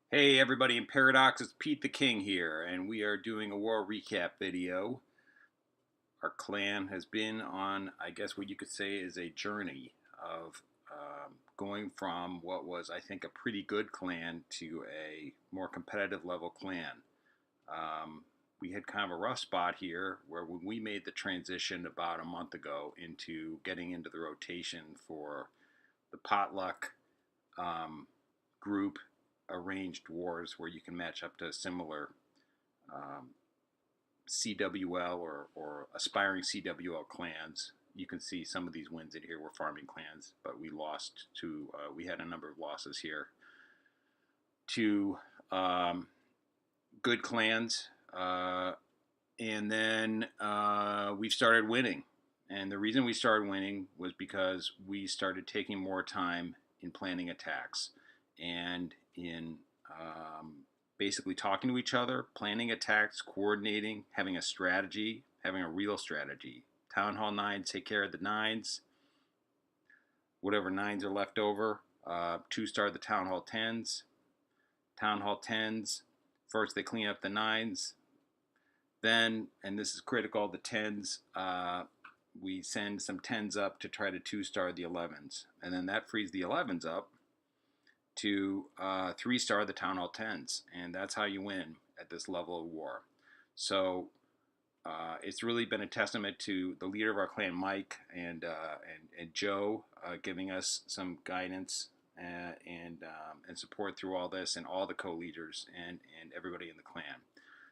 Hey everybody in Paradox, it's Pete the King here, and we are doing a war recap video. Our clan has been on, I guess what you could say is a journey of going from what was, I think, a pretty good clan to a more competitive level clan. We had kind of a rough spot here where when we made the transition about a month ago into getting into the rotation for the potluck group arranged wars where you can match up to similar um, CWL or aspiring CWL clans. You can see some of these wins in here were farming clans, but we lost to, we had a number of losses here to good clans. And then we started winning. And the reason we started winning was because we started taking more time in planning attacks and in basically talking to each other, planning attacks, coordinating, having a strategy, having a real strategy. Town Hall 9s take care of the 9s. Whatever 9s are left over, 2-star the Town Hall 10s. Town Hall 10s, first they clean up the 9s. Then, and this is critical, the 10s, we send some 10s up to try to 2-star the 11s. And then that frees the 11s up to 3-star the Town Hall 10s. And that's how you win at this level of war. So it's really been a testament to the leader of our clan, Mike, and Joe, giving us some guidance and support through all this, and all the co-leaders and everybody in the clan.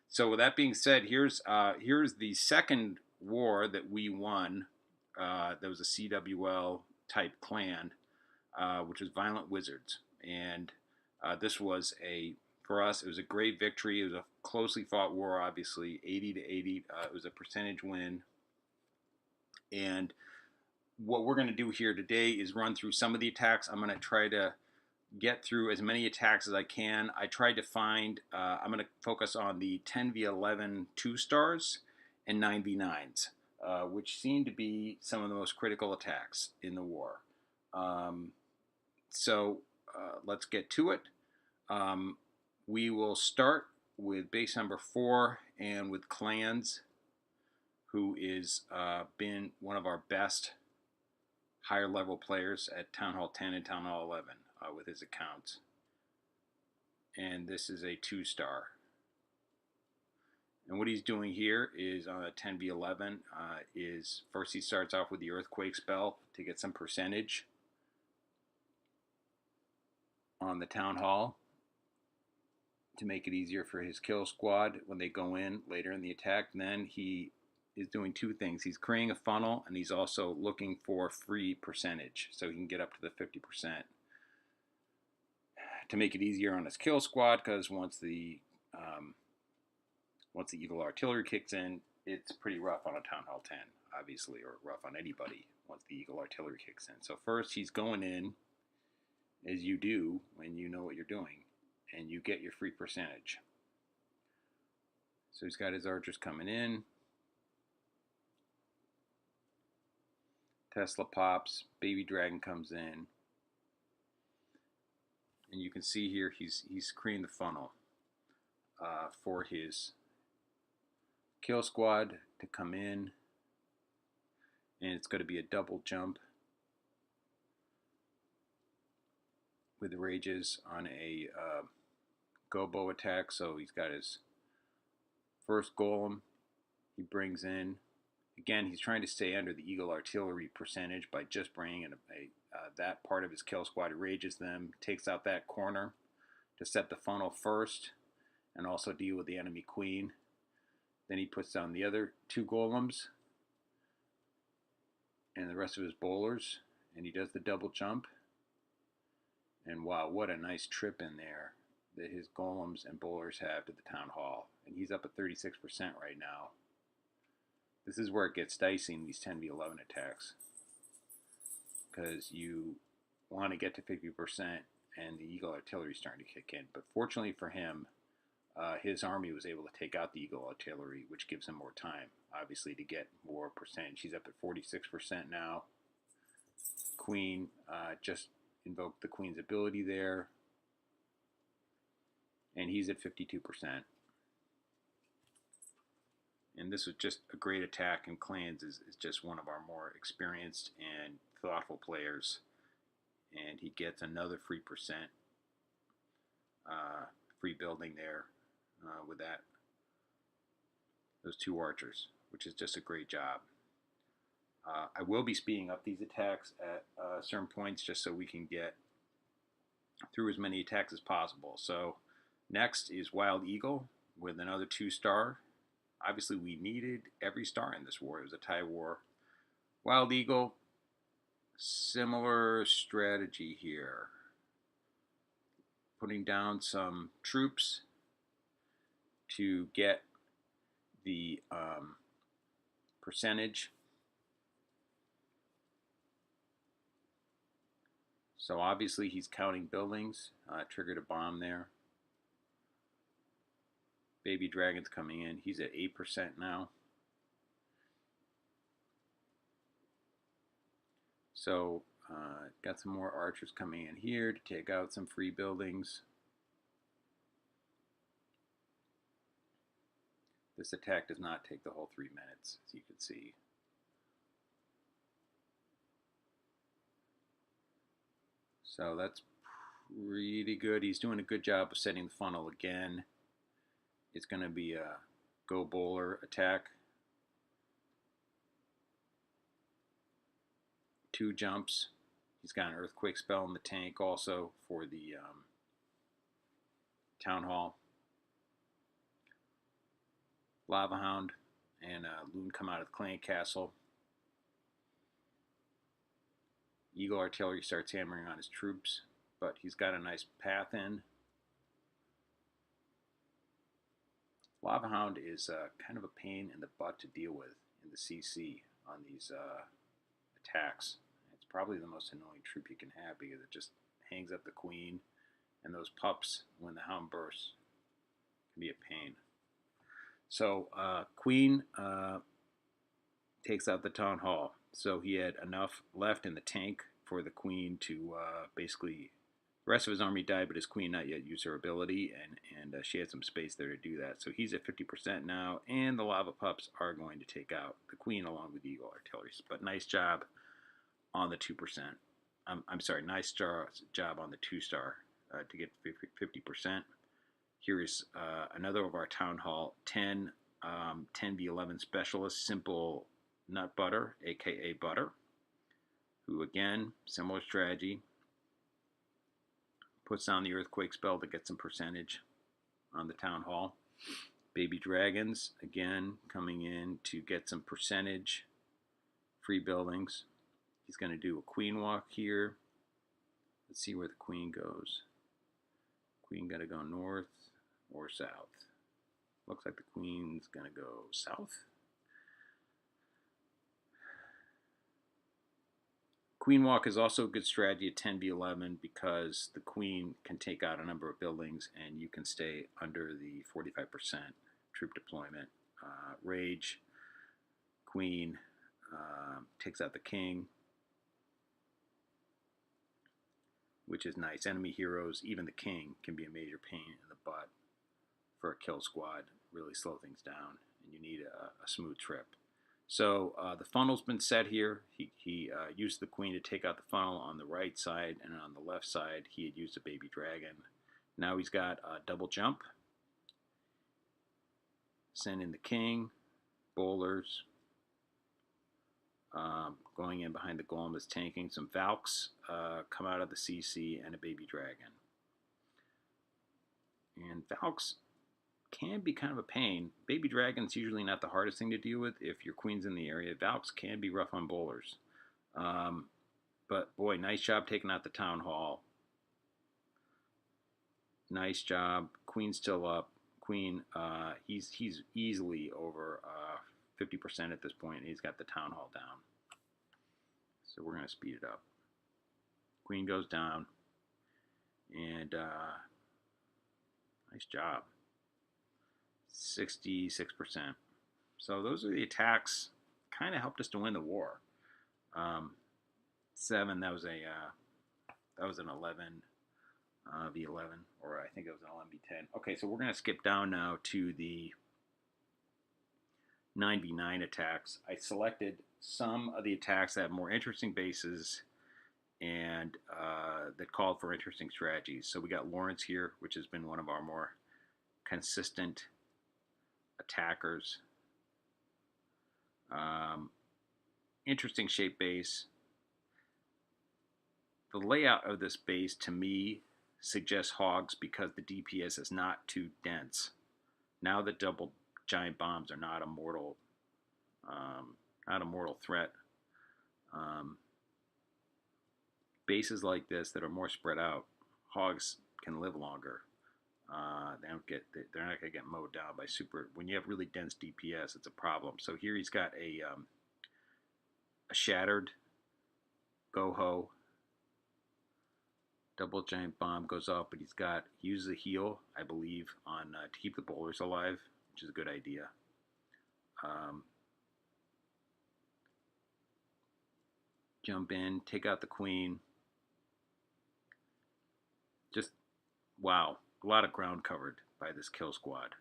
So with that being said, here's the second war that we won. That was a CWL type clan, which was Violent Wizards, and this was for us, it was a great victory. It was a closely fought war, obviously, 80 to 80. It was a percentage win, and what we're going to do here today is run through some of the attacks. I'm going to try to get through as many attacks as I can. I tried to find, I'm going to focus on the 10v11 2-stars and 9v9s, which seem to be some of the most critical attacks in the war. So let's get to it. We will start with base number 4 and with Clans, who is been one of our best higher level players at Town Hall 10 and Town Hall 11 with his accounts. And this is a 2-star. And what he's doing here is on a 10v11 is first he starts off with the Earthquake spell to get some percentage on the Town Hall to make it easier for his kill squad when they go in later in the attack. And then he is doing two things. He's creating a funnel, and he's also looking for free percentage so he can get up to the 50% to make it easier on his kill squad, because once the Eagle Artillery kicks in, it's pretty rough on a Town Hall 10, obviously, or rough on anybody once the Eagle Artillery kicks in. So first he's going in, as you do when you know what you're doing, and you get your free percentage. So he's got his archers coming in. Tesla pops, Baby Dragon comes in, and you can see here he's creating the funnel for his kill squad to come in, and it's going to be a double jump with the rages on a gobo attack. So he's got his first golem he brings in. Again, he's trying to stay under the Eagle Artillery percentage by just bringing in that part of his kill squad. He rages them, takes out that corner to set the funnel first and also deal with the enemy queen. Then he puts down the other 2 golems and the rest of his bowlers, and he does the double jump. And wow, what a nice trip in there that his golems and bowlers have to the Town Hall. And he's up at 36% right now. This is where it gets dicey in these 10v11 attacks, because you want to get to 50% and the Eagle Artillery is starting to kick in. But fortunately for him, his army was able to take out the Eagle Artillery, which gives him more time, obviously, to get more percentage. He's up at 46% now. Queen just invoked the Queen's ability there. and he's at 52%. And this was just a great attack, and Clans is just one of our more experienced and thoughtful players. And he gets another free percent, free building there with those 2 archers, which is just a great job. I will be speeding up these attacks at certain points just so we can get through as many attacks as possible. So next is Wild Eagle with another 2-star. Obviously, we needed every star in this war. It was a tie war. Wild Eagle, similar strategy here. Putting down some troops to get the percentage. So obviously he's counting buildings. Triggered a bomb there. Baby Dragon's coming in. He's at 8% now. So got some more archers coming in here to take out some free buildings. This attack does not take the whole 3 minutes, as you can see. So that's pretty good. He's doing a good job of setting the funnel again. It's going to be a go bowler attack. 2 jumps. He's got an earthquake spell in the tank also for the town hall. Lava Hound and Loon come out of the clan castle. Eagle Artillery starts hammering on his troops, but he's got a nice path in. Lava Hound is kind of a pain in the butt to deal with in the CC on these attacks. It's probably the most annoying troop you can have because it just hangs up the queen, and those pups, when the hound bursts, can be a pain. So queen takes out the town hall. So he had enough left in the tank for the queen to basically, the rest of his army died, but his queen not yet used her ability, and she had some space there to do that. So he's at 50% now, and the lava pups are going to take out the queen along with Eagle Artillery. But nice job on the 2%. I'm sorry, nice job on the 2-star to get 50%. Here is another of our town hall 10 10v11 specialists, Simple Nut Butter, aka Butter, who again, similar strategy, puts down the earthquake spell to get some percentage on the town hall. Baby Dragons, again, coming in to get some percentage, free buildings. He's going to do a queen walk here. Let's see where the queen goes. Queen got to go north or south. Looks like the queen's going to go south. Queen walk is also a good strategy at 10v11 because the queen can take out a number of buildings and you can stay under the 45% troop deployment. Rage, queen, takes out the king, which is nice. Enemy heroes, even the king, can be a major pain in the butt for a kill squad. Really slow things down, and you need a smooth trip. So the funnel's been set here. He used the queen to take out the funnel on the right side, and on the left side he had used a baby dragon. Now he's got a double jump. Send in the king, bowlers. Going in behind the golem is tanking. Some Valks come out of the CC, and a baby dragon. And Valks can be kind of a pain. Baby dragon's usually not the hardest thing to deal with if your queen's in the area. Valks can be rough on bowlers. But boy, nice job taking out the town hall. Nice job. Queen's still up. Queen, he's easily over 50% at this point, and he's got the town hall down. So we're going to speed it up. Queen goes down, and nice job. 66%. So those are the attacks. Kind of helped us to win the war. 7. That was an 11. V11, or I think it was an LMV10. Okay, so we're going to skip down now to the 9v9 attacks. I selected some of the attacks that have more interesting bases and that called for interesting strategies. So we got Lawrence here, which has been one of our more consistent attackers. Interesting shape base. The layout of this base to me suggests hogs because the DPS is not too dense. Now the double giant bombs are not a mortal threat. Bases like this that are more spread out, hogs can live longer. They're not gonna get mowed down by super. When you have really dense DPS, it's a problem. So here he's got a shattered go-ho. Double giant bomb goes off, but he uses a heal, I believe, on to keep the bowlers alive, which is a good idea. Jump in, take out the queen. Just wow, a lot of ground covered by this kill squad.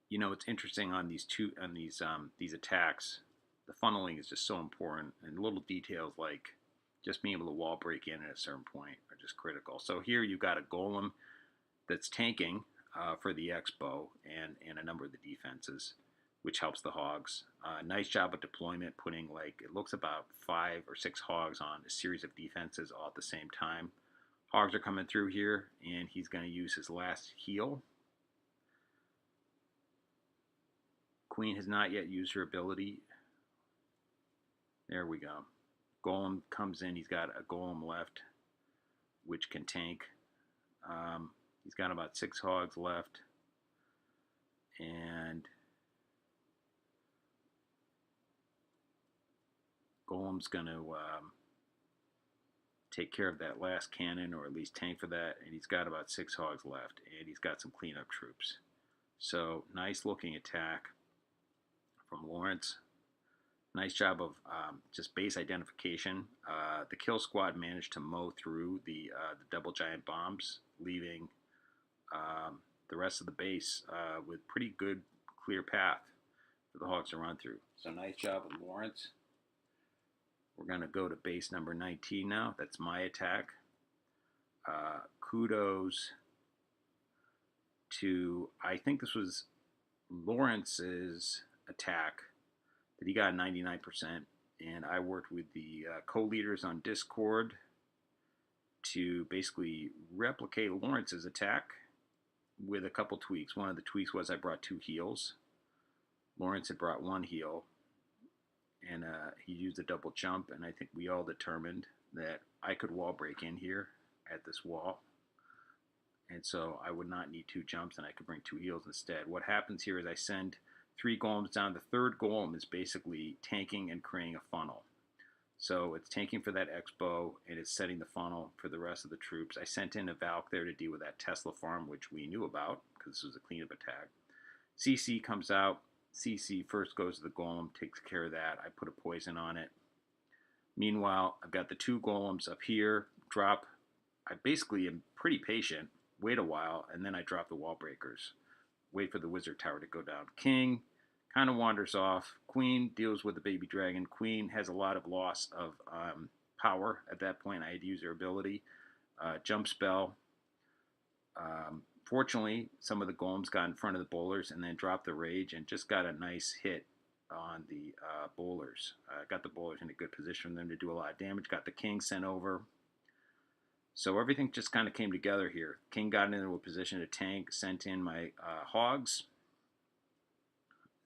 You know, it's interesting on these attacks. The funneling is just so important, and little details like just being able to wall break in at a certain point are just critical. So here you've got a golem that's tanking for the Expo and a number of the defenses, which helps the hogs. Nice job of deployment, putting it looks about 5 or 6 hogs on a series of defenses all at the same time. Hogs are coming through here, and he's going to use his last heal. Queen has not yet used her ability. There we go. Golem comes in. He's got a golem left, which can tank. He's got about 6 hogs left. And Golem's going to take care of that last cannon, or at least tank for that. And he's got about 6 hogs left. And he's got some cleanup troops. So, nice looking attack from Lawrence. Nice job of just base identification. The kill squad managed to mow through the double giant bombs, leaving the rest of the base with pretty good, clear path for the hogs to run through. So nice job with Lawrence. We're going to go to base number 19 now. That's my attack. Kudos to, I think this was Lawrence's attack that he got 99%, and I worked with the co-leaders on Discord to basically replicate Lawrence's attack with a couple tweaks. One of the tweaks was I brought 2 heals. Lawrence had brought 1 heal, and he used a double jump, and I think we all determined that I could wall break in here at this wall, and so I would not need 2 jumps, and I could bring 2 heals instead. What happens here is I send 3 golems down. The third golem is basically tanking and creating a funnel. So it's tanking for that Expo, and it's setting the funnel for the rest of the troops. I sent in a Valk there to deal with that Tesla farm, which we knew about because this was a cleanup attack. CC comes out. CC first goes to the golem, takes care of that. I put a poison on it. Meanwhile, I've got the 2 golems up here. Drop. I basically am pretty patient. Wait a while, and then I drop the wall breakers. Wait for the wizard tower to go down. King kind of wanders off. Queen deals with the baby dragon. Queen has a lot of loss of power at that point. I had to use her ability. Jump spell. Fortunately, some of the golems got in front of the bowlers and then dropped the rage and just got a nice hit on the bowlers. Got the bowlers in a good position for them to do a lot of damage. Got the king sent over. So everything just kind of came together here. King got into a position to tank, sent in my hogs.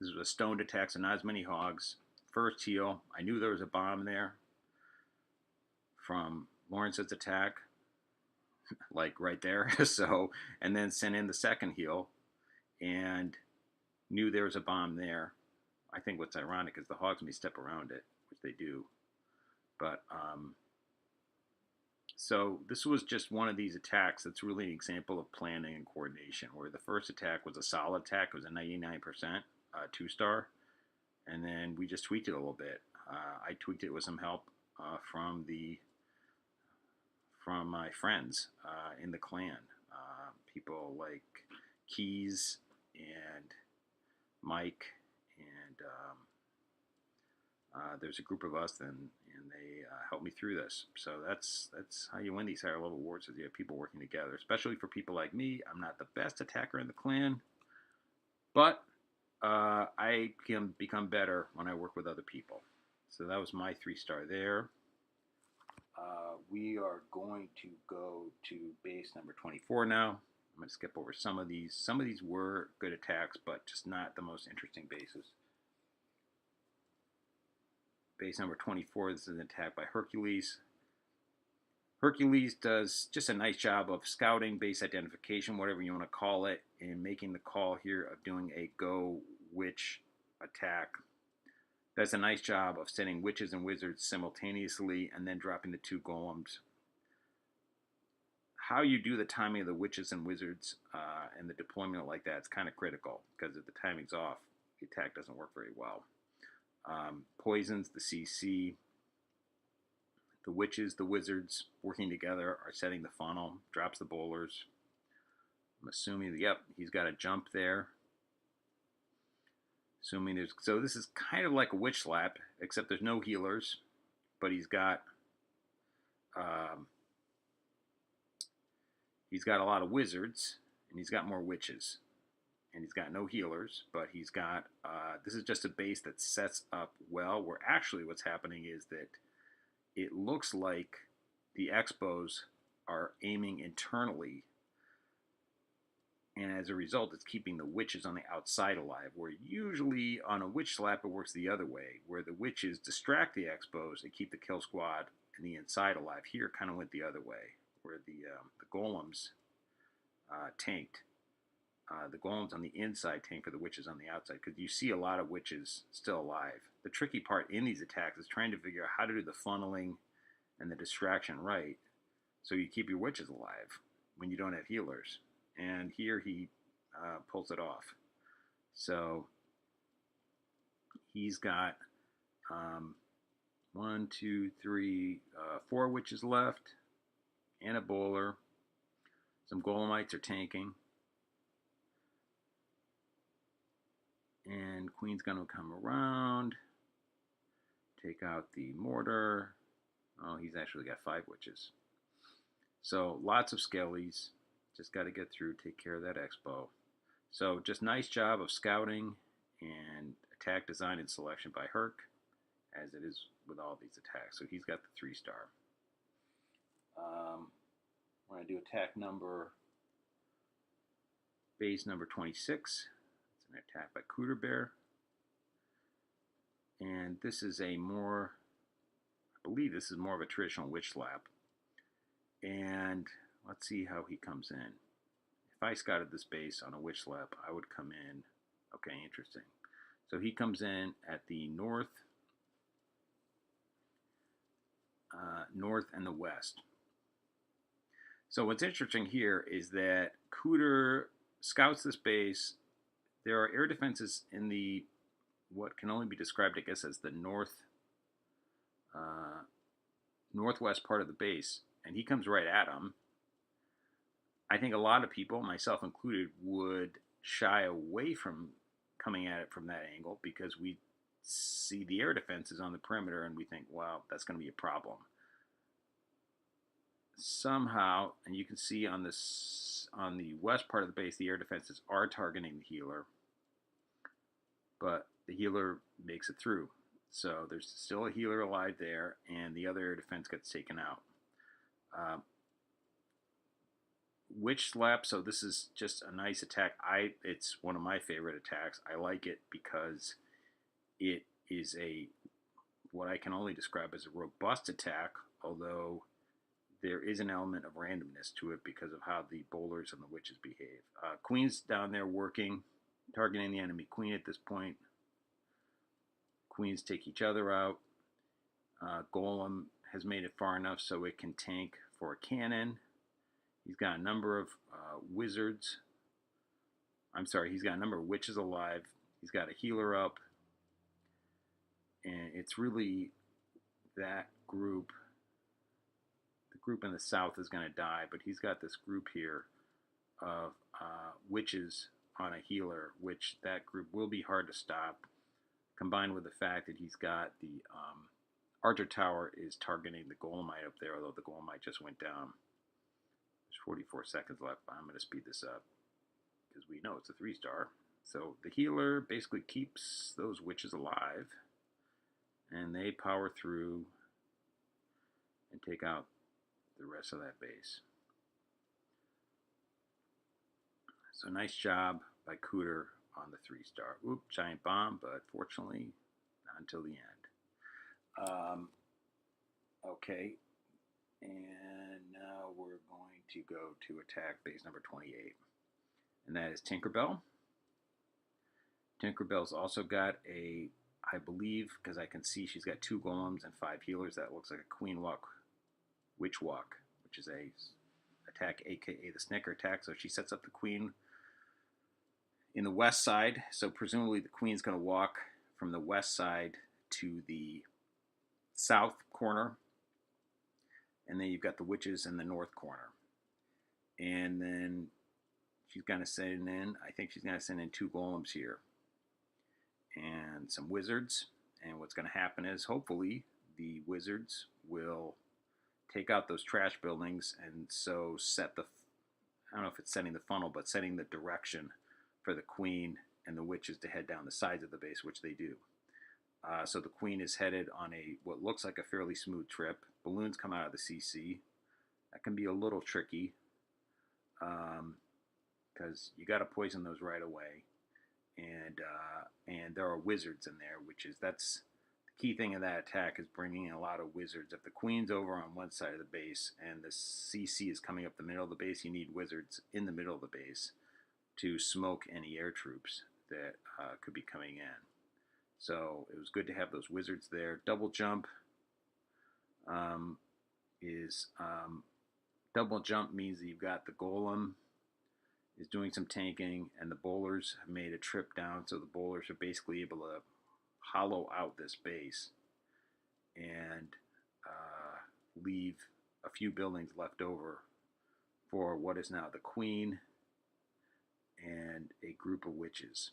This was a stoned attack, so not as many hogs. First heal. I knew there was a bomb there from Lawrence's attack, like right there. So, and then sent in the second heal and knew there was a bomb there. I think what's ironic is the hogs may step around it, which they do. But, so this was just one of these attacks that's really an example of planning and coordination, where the first attack was a solid attack. It was a 99% 2-star, and then we just tweaked it a little bit. I tweaked it with some help from my friends in the clan. People like Keys and Mike, and there's a group of us, and they helped me through this. So that's how you win these higher level wars, is you have people working together. Especially for people like me, I'm not the best attacker in the clan, but I can become better when I work with other people. So that was my 3-star there. We are going to go to base number 24 now. I'm going to skip over some of these. Some of these were good attacks, but just not the most interesting bases. Base number 24, this is an attack by Hercules. Hercules does just a nice job of scouting, base identification, whatever you want to call it, and making the call here of doing a go witch attack. Does a nice job of sending witches and wizards simultaneously and then dropping the 2 golems. How you do the timing of the witches and wizards and the deployment like that is kind of critical, because if the timing's off, the attack doesn't work very well. Poisons, the CC, the witches, the wizards working together are setting the funnel, drops the bowlers. I'm assuming, yep, he's got a jump there. Assuming there's, so this is kind of like a witch slap, except there's no healers, but he's got a lot of wizards, and he's got more witches, and he's got no healers, but he's got, this is just a base that sets up well, where actually what's happening is that it looks like the Expos are aiming internally, and as a result, it's keeping the witches on the outside alive, where usually on a witch slap, it works the other way, where the witches distract the Expos and keep the kill squad and the inside alive. Here, kind of went the other way, where the golems tanked. The golems on the inside tank for the witches on the outside, because you see a lot of witches still alive. The tricky part in these attacks is trying to figure out how to do the funneling and the distraction right, so you keep your witches alive when you don't have healers. And here he pulls it off. So he's got 1, 2, 3, 4 witches left, and a bowler. Some golemites are tanking. And Queen's going to come around, take out the mortar. Oh, he's actually got 5 witches. So lots of skellies. Just got to get through, take care of that Expo. So just nice job of scouting and attack design and selection by Herc, as it is with all these attacks. So he's got the 3-star. We're going to do attack number, base number 26. It's an attack by Cooter Bear. And this is a more, I believe this is more of a traditional witch slap. And let's see how he comes in. If I scouted this base on a witch slap, I would come in. Okay, interesting. So he comes in at the north and the west. So what's interesting here is that Cooter scouts this base. There are air defenses in the, what can only be described, I guess, as the northwest part of the base, and he comes right at him. I think a lot of people, myself included, would shy away from coming at it from that angle, because we see the air defenses on the perimeter and we think, wow, that's going to be a problem. Somehow, and you can see on this, on the west part of the base, the air defenses are targeting the healer, but the healer makes it through. So there's still a healer alive there, and the other air defense gets taken out. Witch slap, so this is just a nice attack. It's one of my favorite attacks. I like it because it is what I can only describe as a robust attack, although there is an element of randomness to it because of how the bowlers and the witches behave. Queen's down there working, targeting the enemy queen at this point. Queens take each other out. Golem has made it far enough so it can tank for a cannon. He's got a number of wizards. I'm sorry, he's got a number of witches alive. He's got a healer up. And it's really that group, the group in the south is going to die, but he's got this group here of witches on a healer, which that group will be hard to stop, combined with the fact that he's got the Archer Tower is targeting the Golemite up there, although the Golemite just went down. There's 44 seconds left. I'm going to speed this up because we know it's a 3-star. So the healer basically keeps those witches alive, and they power through and take out the rest of that base. So nice job by Cooter on the 3-star. Oop, giant bomb, but fortunately not until the end. Okay, and now we're going to go to attack base number 28, and that is Tinkerbell. Tinkerbell's also got a, I believe, because I can see she's got 2 golems and 5 healers. That looks like a Queen Walk, Witch Walk, which is a attack, aka the Snicker attack. So she sets up the Queen in the west side. So presumably the Queen's going to walk from the west side to the south corner, and then you've got the witches in the north corner. And then she's going to send in, I think she's going to send in 2 golems here and some wizards. And what's going to happen is hopefully the wizards will take out those trash buildings and so set the, I don't know if it's setting the funnel, but setting the direction for the Queen and the witches to head down the sides of the base, which they do. So the Queen is headed on a what looks like a fairly smooth trip. Balloons come out of the CC. That can be a little tricky because you got to poison those right away, and there are wizards in there, that's the key thing of that attack is bringing in a lot of wizards. If the Queen's over on one side of the base and the CC is coming up the middle of the base, you need wizards in the middle of the base to smoke any air troops that could be coming in. So it was good to have those wizards there. Double jump double jump means that you've got the golem is doing some tanking, and the bowlers have made a trip down, so the bowlers are basically able to hollow out this base and leave a few buildings left over for what is now the Queen and a group of witches.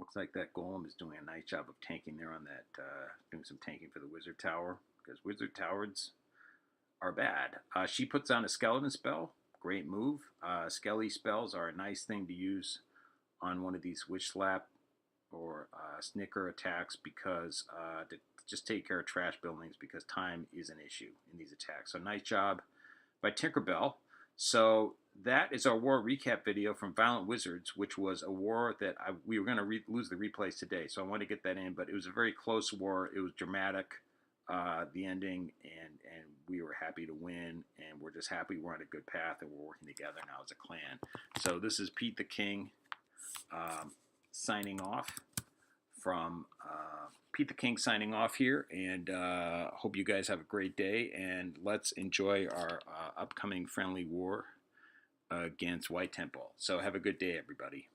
Looks like that golem is doing a nice job of tanking there on that, doing some tanking for the wizard tower, because wizard towers are bad. She puts on a skeleton spell. Great move. Skelly spells are a nice thing to use on one of these witch slap or snicker attacks because to just take care of trash buildings, because time is an issue in these attacks. So nice job by Tinkerbell. So that is our war recap video from Violent Wizards, which was a war that we were going to lose the replays today. So I wanted to get that in, but it was a very close war. It was dramatic, the ending, and we were happy to win, and we're just happy we're on a good path, and we're working together now as a clan. So this is Pete the King signing off from Pete the King signing off here, and hope you guys have a great day, and let's enjoy our upcoming friendly war against White Temple. So have a good day, everybody.